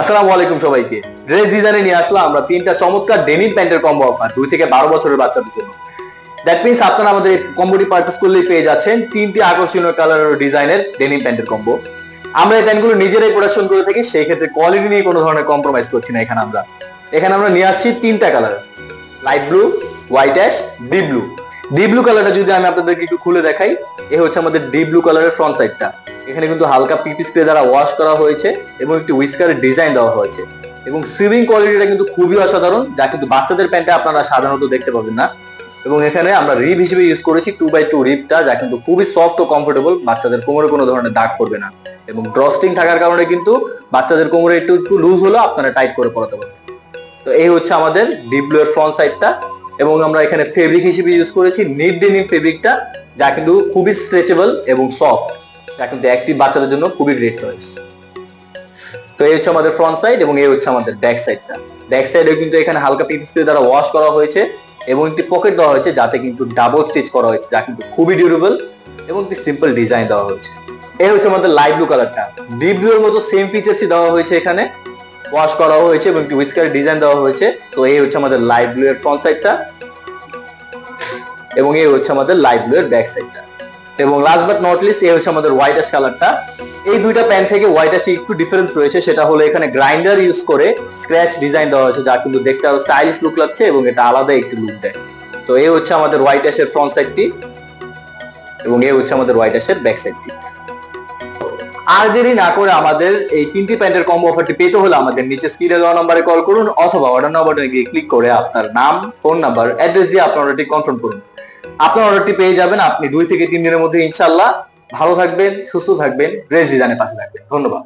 আসসালামু আলাইকুম সবাইকে। ড্রেস ডিজাইনে নিয়ে আসলাম আমরা তিনটা চমৎকার ডেনিম প্যান্টের কম্বো অফার 2 থেকে 12 বছরের বাচ্চাদের জন্য। দ্যাট মিন্স আপনারা আমাদের এই কম্বোটি পারচেজ করলেই পেয়ে যাচ্ছেন তিনটি আকর্ষণীয় কালার ও ডিজাইনের ডেনিম প্যান্টের কম্বো। আমরা এই প্যান্টগুলো নিজেরাই প্রোডাকশন করে থাকি, সেই ক্ষেত্রে কোয়ালিটি নিয়ে কোনো ধরনের কম্প্রোমাইজ করছি না। এখানে আমরা নিয়ে আসছি তিনটা colour, light blue, white ash, deep blue. Deep blue কালারটা যদি আমি আপনাদেরকে একটু খুলে দেখাই, এ হচ্ছে আমাদের ডিপ ব্লু কালারের ফ্রন্ট সাইডটা। এখানে কিন্তু হালকা পিপি স্প্রে দ্বারা ওয়াশ করা হয়েছে এবং একটি হুইস্কারের ডিজাইন দেওয়া হয়েছে এবং সিভিং কোয়ালিটিটা কিন্তু খুবই অসাধারণ, যা কিন্তু বাচ্চাদের প্যান্টে আপনারা সাধারণত দেখতে পাবেন না। এবং এখানে আমরা রিব হিসেবে ইউজ করেছি 2x2 রিবটা, যা কিন্তু খুবই সফট ও কমফোর্টেবল, বাচ্চাদের কোমরে কোনো ধরনের দাগ পড়বে না। এবং ড্রস্টিং থাকার কারণে কিন্তু বাচ্চাদের কোমরে একটু একটু লুজ হলেও আপনারা টাইট করে পরাতে পারবেন। তো এই হচ্ছে আমাদের ডিপ ব্লু এর ফ্রন্ট সাইডটা। এবং আমরা এখানে ফেব্রিক হিসেবে ইউজ করেছি নিট ডেনিম ফেব্রিকটা, যা কিন্তু খুবই স্ট্রেচেবল এবং সফট, যা কিন্তু অ্যাক্টিভ বাচ্চাদের জন্য খুবই গ্রেট চয়েস। তো এই হচ্ছে আমাদের ফ্রন্ট সাইড এবং এই হচ্ছে আমাদের ব্যাক সাইডটা। ব্যাক সাইডে কিন্তু এখানে হালকা পিপি স্প্রে দ্বারা ওয়াশ করা হয়েছে এবং একটি পকেট দেওয়া হয়েছে, যাতে কিন্তু ডাবল স্টিচ করা হয়েছে, যা কিন্তু খুবই ডিউরেবল এবং একটি সিম্পল ডিজাইন দেওয়া হয়েছে। এই হচ্ছে আমাদের লাইট ব্লু কালারটা। ডিপ ব্লু এর মতো সেম ফিচার্সই দেওয়া হয়েছে, এখানে ওয়াশ করা হয়েছে এবং একটি হুইস্কারের ডিজাইন দেওয়া হয়েছে। তো এই হচ্ছে আমাদের লাইট ব্লু এর ফ্রন্ট সাইডটা এবং এই হচ্ছে আমাদের লাইট ব্লু এর ব্যাক সাইডটা। এবং লাস্ট বাট নট লিস্ট, এই হচ্ছে আমাদের হোয়াইট অ্যাশ কালারটা। এই দুইটা প্যান্ট থেকে হোয়াইট অ্যাশে একটু ডিফারেন্স রয়েছে, সেটা হলো এখানে গ্রাইন্ডার ইউজ করে স্ক্র্যাচ ডিজাইন দেওয়া হয়েছে, যা কিন্তু দেখতে আরো স্টাইলিশ লুক লাগছে এবং এটা আলাদা একটি লুক দেয়। তো এই হচ্ছে আমাদের হোয়াইট অ্যাশের ফ্রন্ট সাইডটি এবং এই হচ্ছে আমাদের হোয়াইট অ্যাশের ব্যাক সাইডটি। আর দেরি না করে আমাদের এই তিনটি প্যান্টের কম্বো অফারটি পেতে হলে আমাদের নিচে স্ক্রিনে দেওয়া নম্বরে কল করুন অথবা অর্ডার নাও বাটনে গিয়ে ক্লিক করে আপনার নাম, ফোন নাম্বার, অ্যাড্রেস দিয়ে আপনার অর্ডারটি কনফার্ম করুন। আপনার অর্ডারটি পেয়ে যাবেন আপনি 2 থেকে 3 দিনের মধ্যে ইনশাআল্লাহ। ভালো থাকবেন, সুস্থ থাকবেন, ড্রেস ডিজাইনের পাশে থাকবেন। ধন্যবাদ।